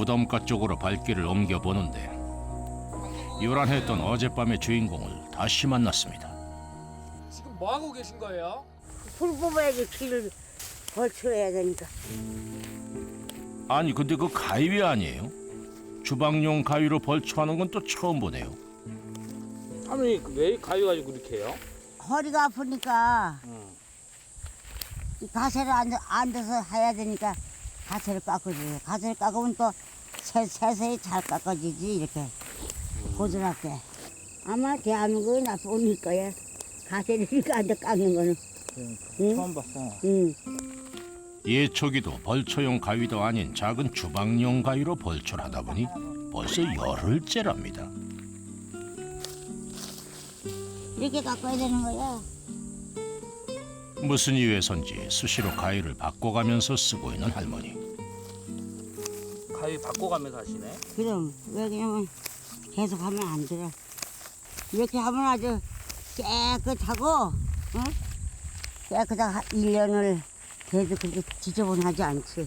무덤가 쪽으로 발길을 옮겨보는데 요란했던 어젯밤의 주인공을 다시 만났습니다. 지금 뭐 하고 계신 거예요? 불 뽑아야지 길을 벌쳐야 되니까. 아니 근데 그 가위 아니에요? 주방용 가위로 벌초하는 건 또 처음 보네요. 할머니 왜 가위 가지고 이렇게 해요? 허리가 아프니까 이 가세를 앉아서 해야 되니까 가세를 깎아줘요. 가세를 깎으면 또 세세히 잘 깎아지지 이렇게 고즈랗게. 아마 대한민국에 나서 올릴 거야. 가세를 이렇게 앉아 깎는 거는. 응? 처음 봤어. 응. 예초기도 벌초용 가위도 아닌 작은 주방용 가위로 벌초를 하다 보니 벌써 열흘째랍니다. 이렇게 깎아야 되는 거야. 무슨 이유에선지 수시로 가위를 바꿔가면서 쓰고 있는 할머니. 가위 바꿔가면서 하시네. 그럼 왜냐면 계속 하면 안 돼. 이렇게 하면 아주 깨끗하고 응? 깨끗하게 1년을 돼도 그렇게 지저분하지 않지.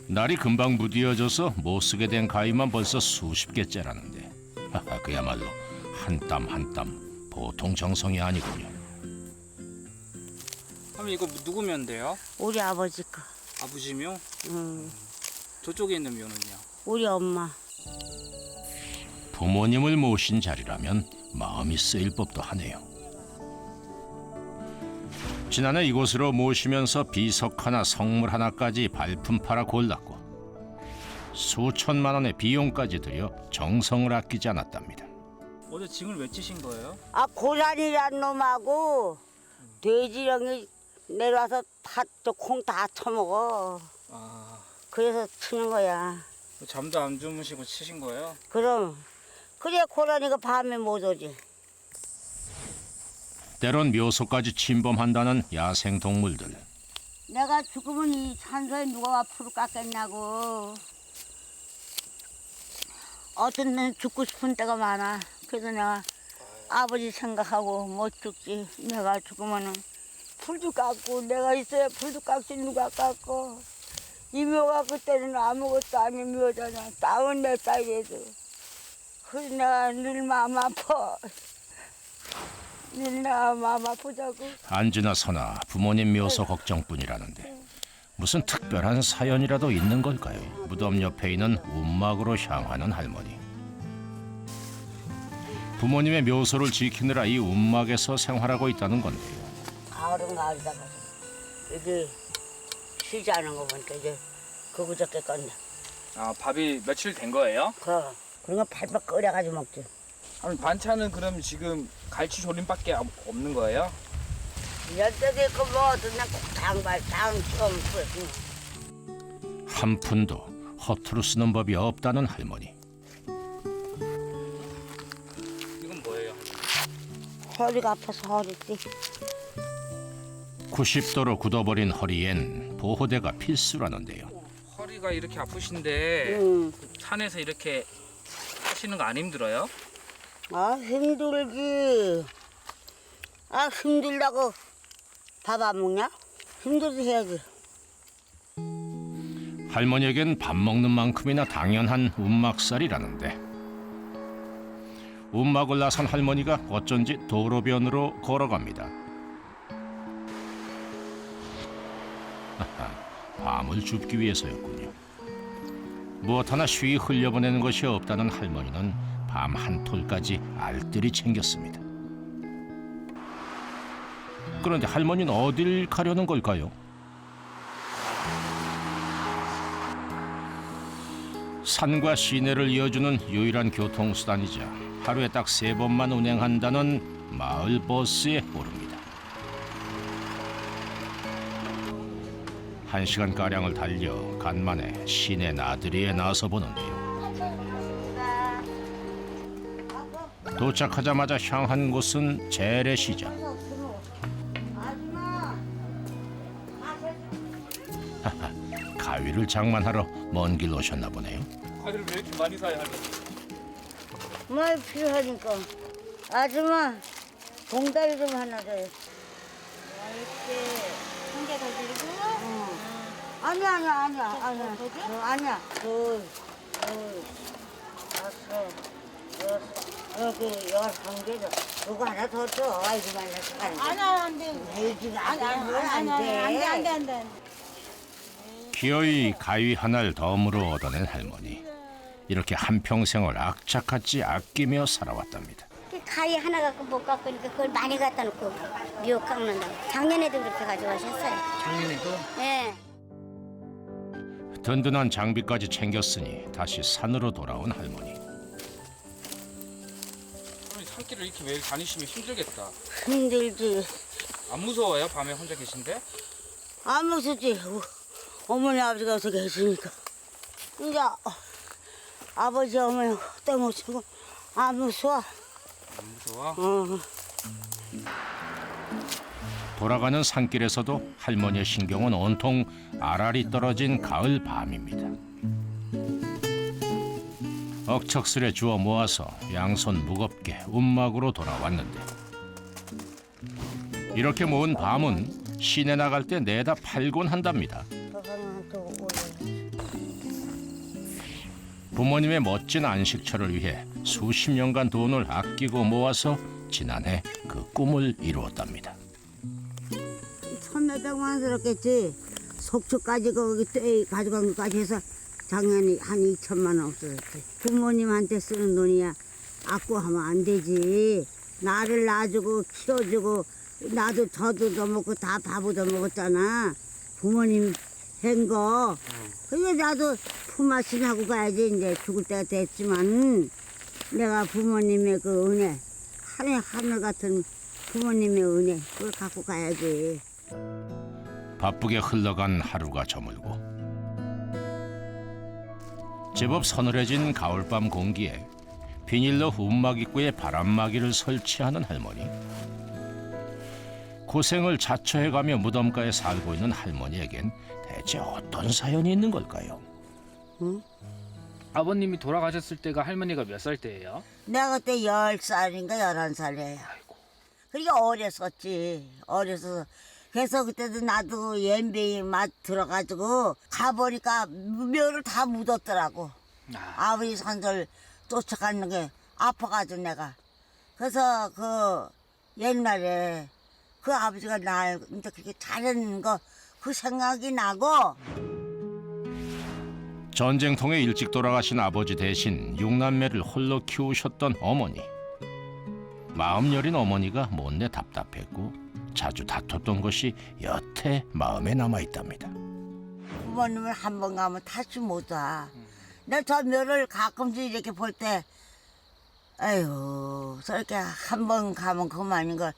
날이 금방 무뎌져서 못 쓰게 된 가위만 벌써 수십 개째라는데 하하, 그야말로 한 땀 한 땀 보통 정성이 아니군요. 할머니 이거 누구 면대요? 우리 아버지 거. 아버지 묘? 응. 저쪽에 있는 묘는요? 우리 엄마. 부모님을 모신 자리라면 마음이 쓰일 법도 하네요. 지난해 이곳으로 모시면서 비석 하나 성물 하나까지 발품 팔아 골랐고 수천만 원의 비용까지 들여 정성을 아끼지 않았답니다. 어제 징을 왜 치신 거예요? 아 고란이란 놈하고 돼지령이 내려와서 콩 다 처먹어. 아, 그래서 치는 거야. 잠도 안 주무시고 치신 거예요? 그럼 그래 고라니가 밤에 못 오지. 때론 묘소까지 침범한다는 야생 동물들. 내가 죽으면 이 산소에 누가 앞으로 깎겠냐고. 어떤 데는 죽고 싶은 때가 많아. 그래서 내가 아버지 생각하고 못 죽지. 내가 죽으면은 풀도 깎고 내가 있어야 풀도 깎지 누가 깎고. 이 묘가 그때는 아무것도 아닌 묘잖아. 땅은 내 딸이도. 그래서 내가 늘 마음 아파. 늘 마음 아프자고. 안지나 서나 부모님 묘소 걱정뿐이라는데 무슨 특별한 사연이라도 있는 걸까요? 무덤 옆에 있는 움막으로 향하는 할머니. 부모님의 묘소를 지키느라 이 움막에서 생활하고 있다는 건데요. 가을은 가을이다가 여기 쉬지 않은 거 보니까 이제 그저께 건데. 아, 밥이 며칠 된 거예요? 그런 거 팔팔 끓여가지고 먹지. 할머니 반찬은 그럼 지금 갈치 조림밖에 없는 거예요? 열대기 있고 뭐 어떤 꼭 장발 좀 한 푼도 허투루 쓰는 법이 없다는 할머니. 이건 뭐예요? 허리가 아파서 허리띠. 90도로 굳어버린 허리엔 보호대가 필수라는데요. 허리가 이렇게 아프신데 응. 산에서 이렇게 하시는 거 안 힘들어요? 아 힘들지. 아 힘들다고 밥 안 먹냐? 힘들어도 해야지. 할머니에겐 밥 먹는 만큼이나 당연한 움막살이라는데 움막을 나선 할머니가 어쩐지 도로변으로 걸어갑니다. 하하, 밤을 줍기 위해서였군요. 무엇 하나 쉬이 흘려보내는 것이 없다는 할머니는 밤 한 톨까지 알뜰히 챙겼습니다. 그런데 할머니는 어딜 가려는 걸까요? 산과 시내를 이어주는 유일한 교통수단이자 하루에 딱 3번만 운행한다는 마을 버스에 오릅니다. 1시간가량을 달려 간만에 시내 나들이에 나서 보는데요. 도착하자마자 향한 곳은 재래시장. 가위를 장만하러 먼 길 오셨나 보네요. 가위를 왜 이렇게 많이 사요, 할머니? 뭐 필요하니까. 아줌마 봉다리 좀 하나 줘요. 이렇게 한 개 더 드리고. 응. 아니야. 아니야. 여기 11개죠. 요거 하나 더 줘. 이거 말라서 가는 거. 안 돼. 돼지가 안 돼. 기어이 가위 하나를 덤으로 얻어낸 할머니. 이렇게 한평생을 악착같이 아끼며 살아왔답니다. 가위 하나 갖고 못 갖고니까 그걸 많이 갖다 놓고 미역 깎는다고. 작년에도 그렇게 가져가셨어요. 작년에도? 예. 든든한 장비까지 챙겼으니 다시 산으로 돌아온 할머니. 산길을 이렇게 매일 다니시면 힘들겠다. 힘들지. 안 무서워요? 밤에 혼자 계신데? 안 무섭지. 어머니 아버지가 어서 계시니까. 이제 아버지 어머니 떠모시고 안 무서워. 안 무서워? 돌아가는 산길에서도 할머니의 신경은 온통 알알이 떨어진 가을 밤입니다. 억척스레 주워 모아서 양손 무겁게 움막으로 돌아왔는데 이렇게 모은 밤은 시내 나갈 때 내다 팔곤 한답니다. 부모님의 멋진 안식처를 위해 수십 년간 돈을 아끼고 모아서 지난해 그 꿈을 이루었답니다. 천매백만스럽겠지. 속초까지 거기 떼 가져간 것까지 해서 작년에 한 2천만 원 없어졌지. 부모님한테 쓰는 돈이야. 아끼고 하면 안 되지. 나를 낳아주고 키워주고 나도 저도 더 먹고 다 밥도 더 먹었잖아. 부모님 한 거. 그게 나도 품앗이 하고 가야지. 이제 죽을 때가 됐지만 내가 부모님의 그 은혜, 하늘 같은 부모님의 은혜 그걸 갖고 가야지. 바쁘게 흘러간 하루가 저물고 제법 서늘해진 가을밤 공기에 비닐로 움막 입구에 바람막이를 설치하는 할머니. 고생을 자처해가며 무덤가에 살고 있는 할머니에겐 대체 어떤 사연이 있는 걸까요? 아버님이 돌아가셨을 때가 할머니가 몇 살 때예요? 내가 그때 10살인가 11살이에요. 그러니까 어렸었지. 어려서. 그래서 그때도 나도 연배에 맛 들어가지고 가보니까 묘를 다 묻었더라고. 아버지 산설 쫓아가는 게 아파가지고 내가. 그래서 그 옛날에 그 아버지가 날 근데 그렇게 잘하는 거 그 생각이 나고. 전쟁통에 일찍 돌아가신 아버지 대신 6남매를 홀로 키우셨던 어머니. 마음 여린 어머니가 못내 답답했고 자주 다퉜던 것이 여태 마음에 남아있답니다. 부모님을 한 번 가면 다시 못 와. 내가 저 묘를 가끔씩 이렇게 볼 때 아유 저렇게 한 번 가면 그만인 걸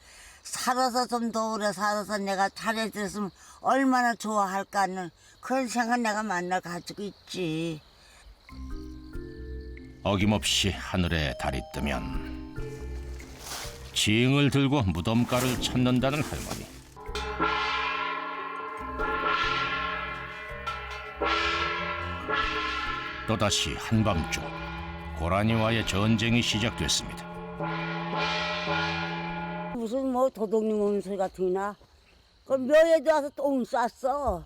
살아서 좀 더 오래 살아서 내가 잘해줬으면 얼마나 좋아할까는 그런 생각 내가 만날 가지고 있지. 어김없이 하늘에 달이 뜨면 징을 들고 무덤가를 찾는다는 할머니. 또다시 한밤중 고라니와의 전쟁이 시작됐습니다. 무슨 뭐 도둑님 오는 소리 같은 게 나. 그 묘에도 와서 똥 쌌어.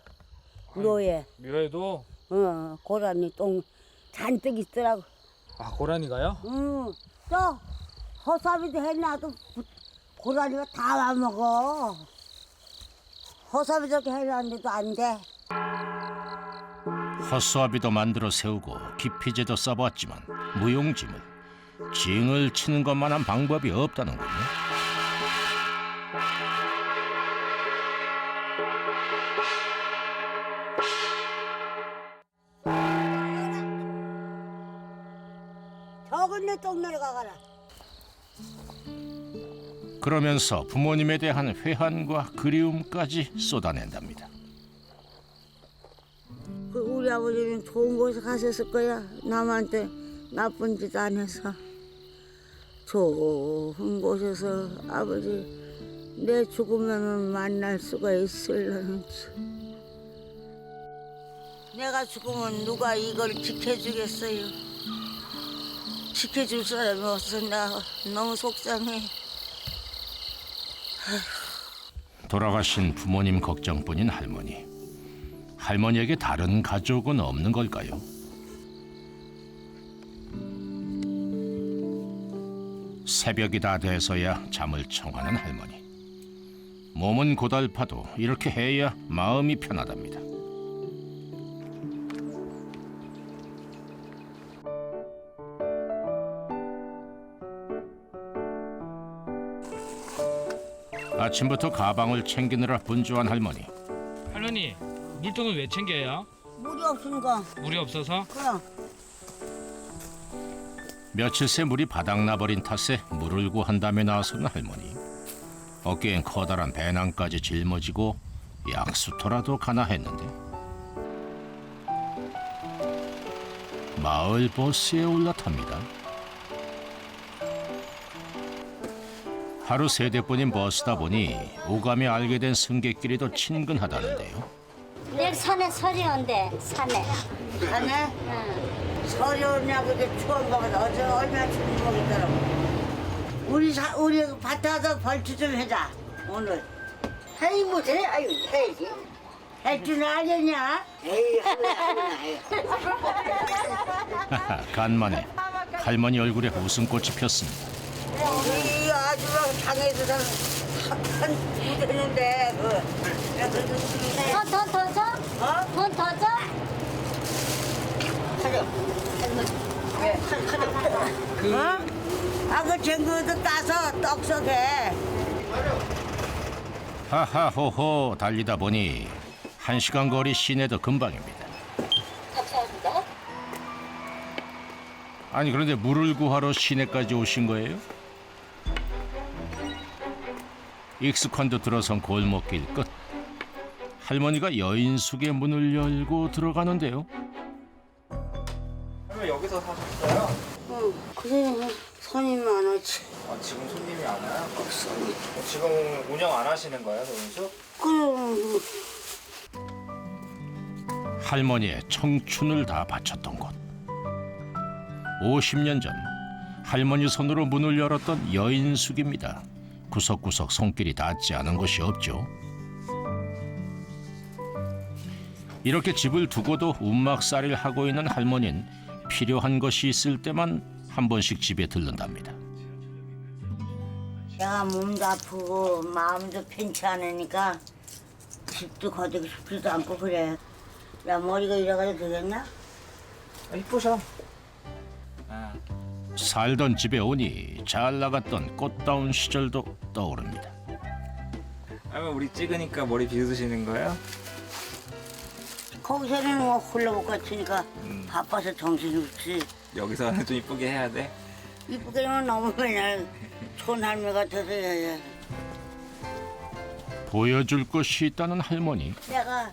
묘에. 묘에도? 고라니 똥 잔뜩 있더라고. 아, 고라니가요? 저 허사비도 해놔도 고라니가 다 와먹어. 허사비 저렇게 해놨는데도 안 돼. 헛수아비도 만들어 세우고 기피제도 써봤지만 무용지물. 징을 치는 것만한 방법이 없다는군요. 저건네 똥 내려가거라. 그러면서 부모님에 대한 회한과 그리움까지 쏟아낸답니다. 그 우리 아버지는 좋은 곳에 가셨을 거야. 남한테 나쁜 짓 안 해서. 좋은 곳에서 아버지 내 죽으면 만날 수가 있을려는지. 내가 죽으면 누가 이걸 지켜주겠어요. 지켜줄 사람이 없어. 나 너무 속상해. 돌아가신 부모님 걱정뿐인 할머니. 할머니에게 다른 가족은 없는 걸까요? 새벽이 다 돼서야 잠을 청하는 할머니. 몸은 고달파도 이렇게 해야 마음이 편하답니다. 아침부터 가방을 챙기느라 분주한 할머니. 할머니, 물통을 왜 챙겨요? 물이 없으니까. 물이 없어서? 그럼. 며칠 새 물이 바닥나버린 탓에 물을 구한 다음에 나서는 할머니. 어깨엔 커다란 배낭까지 짊어지고 약수터라도 가나 했는데 마을 버스에 올라탑니다. 하루 3대뿐인 버스다 보니 오감에 알게 된 승객끼리도 친근하다는데요. 내일 산에 설이 온대, 산에. 자네? 응. 설이 오냐고 이제 추운가 보다. 어제 얼마나 추운 거겠더라고. 우리 밭에 가서 벌초 좀 해자, 오늘. 해이 못해? 아유, 해야지. 할 줄 아겠냐? 에이, 간만에 할머니 얼굴에 웃음꽃이 폈습니다. 우리 아줌마 장에서 한 되는데 더 줘? 어? 돈 더 줘? 그 쟁거도 따서 떡석해. 하하호호 달리다 보니 1시간 거리 시내도 금방입니다. 아니 그런데 물을 구하러 시내까지 오신 거예요? 익숙한 듯 들어선 골목길 끝. 할머니가 여인숙의 문을 열고 들어가는데요. 할머니 여기서 사셨어요? 응, 그래 손님 많았지. 아, 지금 손님이 안 와요? 없어. 지금 운영 안 하시는 거예요, 정수? 그래. 할머니의 청춘을 다 바쳤던 곳. 50년 전 할머니 손으로 문을 열었던 여인숙입니다. 구석구석 손길이 닿지 않은 곳이 없죠. 이렇게 집을 두고도 움막살이를 하고 있는 할머니는 필요한 것이 있을 때만 한 번씩 집에 들른답니다. 내가 몸도 아프고 마음도 편치 않으니까 집도 거두고 싶지도 않고 그래. 야, 머리가 이래가지고 되겠냐? 아, 이쁘셔. 아, 살던 집에 오니 잘 나갔던 꽃다운 시절도 떠오릅니다. 할머니 우리 찍으니까 머리 비웃으시는 거예요? 거기서는 뭐 홀로 못 갔으니까 바빠서 정신없지. 여기서는 좀 이쁘게 해야 돼. 이쁘게 하면 너무 맨날 촌할매 같아서 해야. 보여줄 것이 있다는 할머니. 내가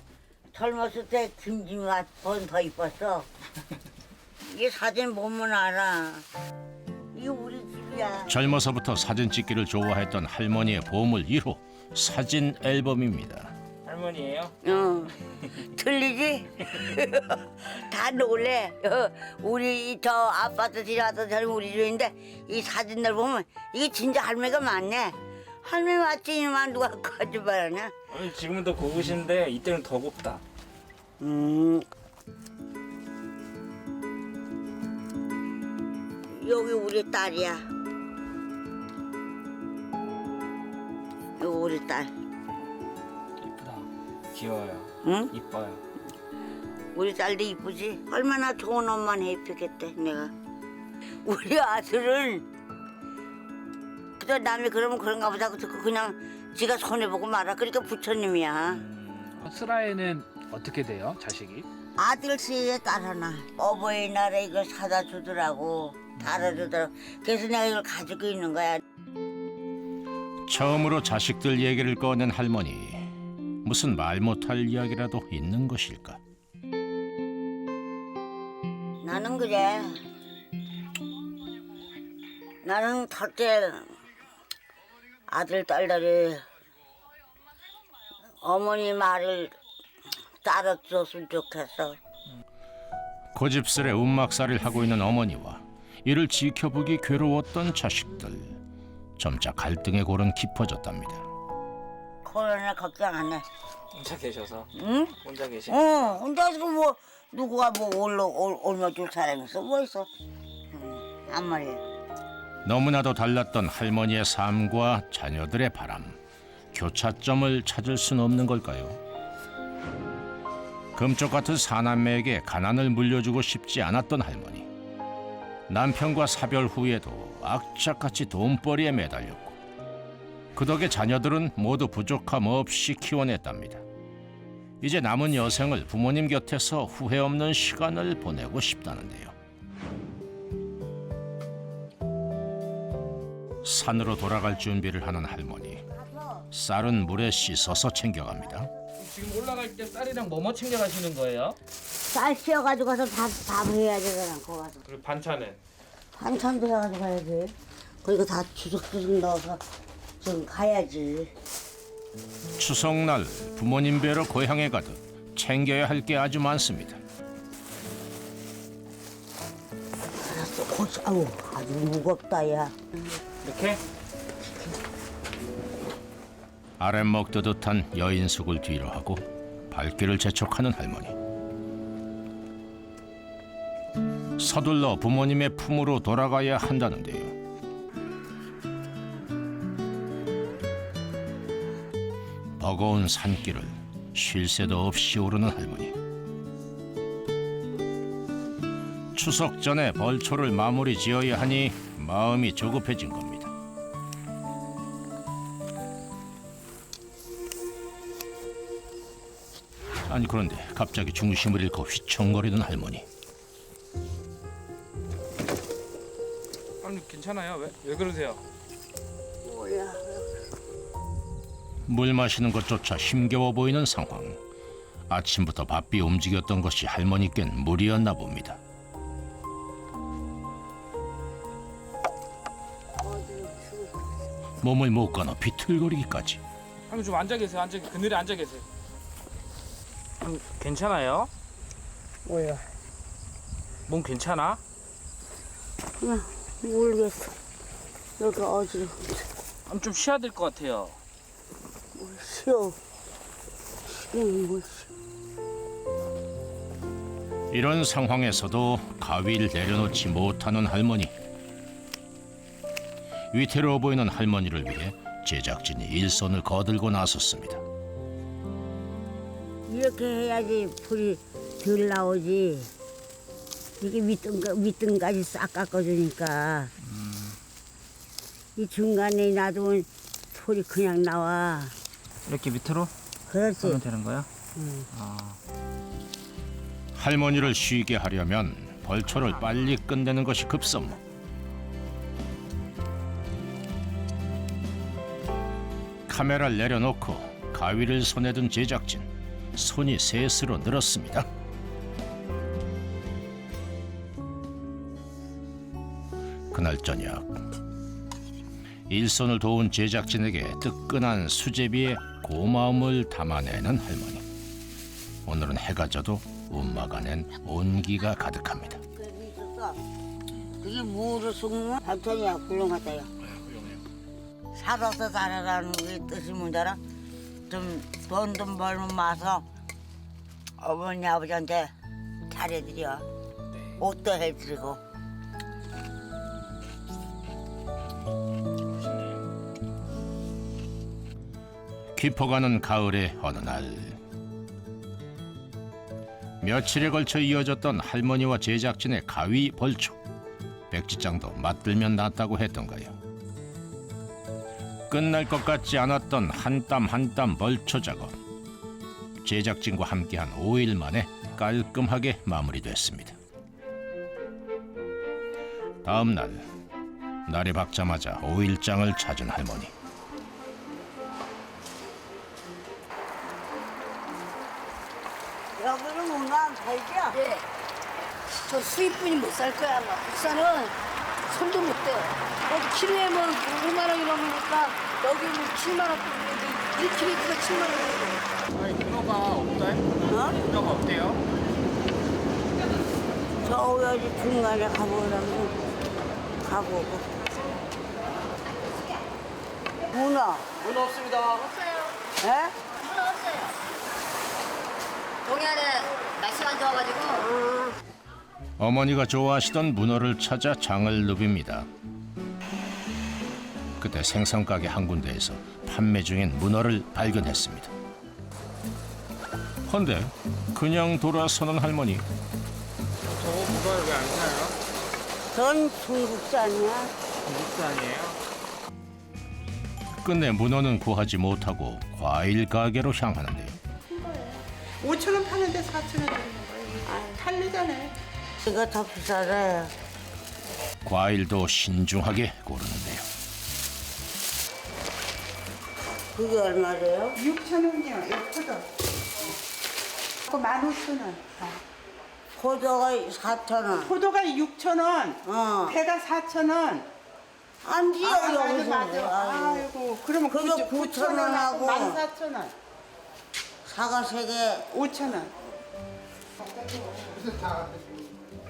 젊었을 때 김지미가 더 이뻤어. 이 사진 보면 알아. 이게 우리 집이야. 젊어서부터 사진 찍기를 좋아했던 할머니의 보물 1호 사진 앨범입니다. 할머니예요? 응. 틀리지? 다 놀래. 우리 저 아파트 들어가서 저는 우리 집인데 이 사진들 보면 이게 진짜 할머니가 맞네. 할머니 맞지만 누가 거짓말하냐? 아니, 지금은 더 고우신데 이때는 더 곱다. 여기 우리 딸이야. 여기 우리 딸. 이쁘다. 귀여워요. 응? 이뻐요. 우리 딸도 이쁘지? 얼마나 좋은 엄마는 해피겠대 내가. 우리 아들은 그저 남이 그러면 그런가 보다 듣고 그냥 지가 손해보고 말아. 그러니까 부처님이야. 슬아에는 어떻게 돼요, 자식이? 아들 셋에 딸 하나. 어버이날에 이걸 사다 주더라고. 달아주더라고. 그래서 내가 이걸 가지고 있는 거야. 처음으로 자식들 얘기를 꺼낸 할머니. 무슨 말 못할 이야기라도 있는 것일까? 나는 그래. 나는 첫째 아들 딸들이 어머니 말을 따라줬으면 좋겠어. 고집스레 움막살이를 하고 있는 어머니와 이를 지켜보기 괴로웠던 자식들. 점차 갈등의 골은 깊어졌답니다. 코로나 걱정 안 해. 혼자 계셔서. 응? 혼자 계시. 혼자 지금 뭐 누구가 뭐 얼마 줄 사람이 있어? 뭐 있어? 안 말이야. 너무나도 달랐던 할머니의 삶과 자녀들의 바람. 교차점을 찾을 수는 없는 걸까요? 금쪽 같은 사남매에게 가난을 물려주고 싶지 않았던 할머니. 남편과 사별 후에도 악착같이 돈벌이에 매달렸고 그 덕에 자녀들은 모두 부족함 없이 키워냈답니다. 이제 남은 여생을 부모님 곁에서 후회 없는 시간을 보내고 싶다는데요. 산으로 돌아갈 준비를 하는 할머니. 쌀은 물에 씻어서 챙겨갑니다. 지금 올라갈 때 쌀이랑 뭐뭐 챙겨가시는 거예요? 쌀 씌워가지고 가서 밥 해야 되잖아. 거기 가서. 그리고 반찬은? 반찬도 해가지고 가야지. 그리고 다 주석주석 넣어서 좀 가야지. 추석날 부모님 뵈러 고향에 가듯 챙겨야 할 게 아주 많습니다. 알았어. 고추, 아우 아주 무겁다 야. 이렇게? 아랫목 뜨듯한 여인숙을 뒤로 하고 발길을 재촉하는 할머니. 서둘러 부모님의 품으로 돌아가야 한다는데요. 버거운 산길을 쉴 새도 없이 오르는 할머니. 추석 전에 벌초를 마무리 지어야 하니 마음이 조급해진 겁니다. 아니 그런데 갑자기 중심을 잃고 휘청거리는 할머니. 아니 괜찮아요? 왜 그러세요? 뭐야? 물 마시는 것조차 힘겨워 보이는 상황. 아침부터 바삐 움직였던 것이 할머니께는 무리였나 봅니다. 몸을 못 가눠 비틀거리기까지. 아니 좀 앉아 계세요. 그늘에 앉아 계세요. 아니, 괜찮아요? 뭐야? 몸 괜찮아? 그냥 모르겠어. 여기 어지러. 아니, 좀 쉬어야 될 것 같아요. 쉬어. 쉬는 뭐 이런 상황에서도 가위를 내려놓지 못하는 할머니. 위태로워 보이는 할머니를 위해 제작진이 일손을 거들고 나섰습니다. 이렇게 해야지 불이 덜 나오지. 이게 밑등까지 싹 깎아주니까 이 중간에 놔두면 소리 그냥 나와. 이렇게 밑으로 그렇지. 하면 되는 거야? 할머니를 쉬게 하려면 벌초를 빨리 끝내는 것이 급선무. 카메라를 내려놓고 가위를 손에 든 제작진. 손이 셋으로 늘었습니다. 그날 저녁 일손을 도운 제작진에게 뜨끈한 수제비에 고마움을 담아내는 할머니. 오늘은 해가 져도 엄마가 낸 온기가 가득합니다. 그게 있었어. 그게 무를 숨으면 반찬이야. 훌륭하다 야. 살아서 살아라는 게 뜻이 뭔지 알아? 돈 벌면 마서 어머니 아버지한테 잘해드려. 옷도 해드리고. 깊어가는 가을의 어느 날 며칠에 걸쳐 이어졌던 할머니와 제작진의 가위 벌초. 백지장도 맞들면 낫다고 했던가요. 끝날 것 같지 않았던 한 땀 한 땀 벌초 작업. 제작진과 함께한 5일 만에 깔끔하게 마무리됐습니다. 다음 날 날이 밝자마자 5일장을 찾은 할머니. 여기는 오늘 안 살죠? 네. 저 수입분이 못 살 거야 아마. 국산은 손도 못 대. 어디 키로에 뭐 5만 원 이러니까 여기는 7만 원 정도. 1kg가 7만 원. 아니 문어가 없어요? 문어가 없대요? 저 여기 중간에 가보려면 가보고. 문어. 문어 없습니다. 없어요. 에? 동해안에 날씨가 안 좋아가지고 어머니가 좋아하시던 문어를 찾아 장을 누빕니다. 그때 생선가게 한 군데에서 판매 중인 문어를 발견했습니다. 헌데 그냥 돌아서는 할머니. 저거 뭐가 왜 안 사요? 전 중국산이야. 중국산이에요? 끝내 문어는 구하지 못하고 과일 가게로 향하는데요. 5,000원 파는데 4,000원 드리는 거예요. 탈리잖아요. 이거 더 비싸네. 과일도 신중하게 고르는데요. 그게 얼마래요? 6,000원이요. 이 포도. 그거 15,000원. 포도가 4,000원. 포도가 6,000원. 어. 배가 4,000원. 안 지요, 여기서. 맞아. 아이고. 그러면 그거 9,000원 하고. 14,000원. 사과 3개. 5,000원.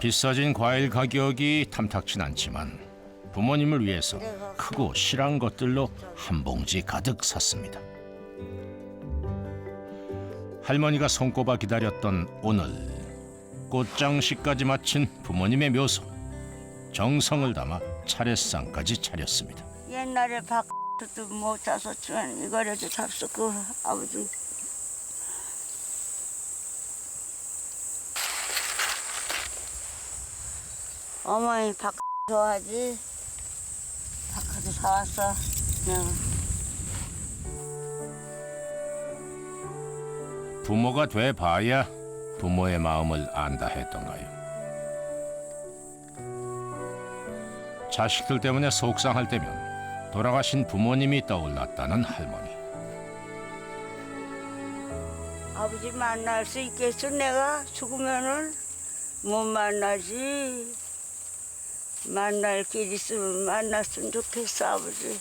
비싸진 과일 가격이 탐탁진 않지만 부모님을 위해서 크고 실한 것들로 한 봉지 가득 샀습니다. 할머니가 손꼽아 기다렸던 오늘, 꽃장식까지 마친 부모님의 묘소. 정성을 담아 차례상까지 차렸습니다. 옛날에 밥도 못 사줬지만 이거라도 잡수고 아버지. 어머니 밥 좋아하지? 밥도 사왔어. 내가. 부모가 돼봐야 부모의 마음을 안다 했던가요? 자식들 때문에 속상할 때면 돌아가신 부모님이 떠올랐다는 할머니. 아버지 만날 수 있겠어? 내가 죽으면은 못 만나지. 만날 길 있으면 만났으면 좋겠어, 아버지.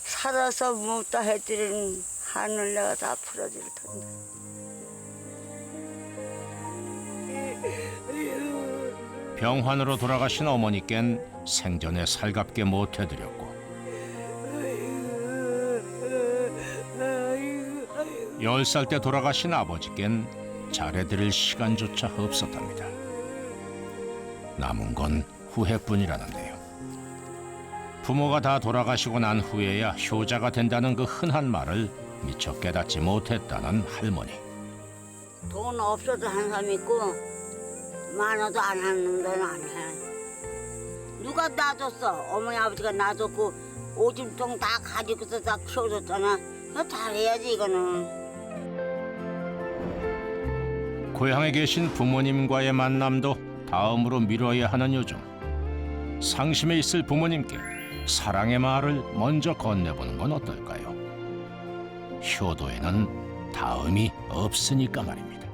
살아서 못다 해드리는 한을 내가 다 풀어줄 텐데. 병환으로 돌아가신 어머니께는 생전에 살갑게 못 해드렸고 10살 때 돌아가신 아버지께는 잘해드릴 시간조차 없었답니다. 남은 건 후회뿐이라는데요. 부모가 다 돌아가시고 난 후에야 효자가 된다는 그 흔한 말을 미처 깨닫지 못했다는 할머니. 돈 없어도 한 사람 있고 많아도 안 하는 데는 안 해. 누가 놔줬어? 어머니 아버지가 놔줬고 오줌통 다 가지고서 다 키워줬잖아. 잘해야지 이거는. 고향에 계신 부모님과의 만남도 다음으로 미뤄야 하는 요즘. 상심에 있을 부모님께 사랑의 말을 먼저 건네보는 건 어떨까요? 효도에는 다음이 없으니까 말입니다.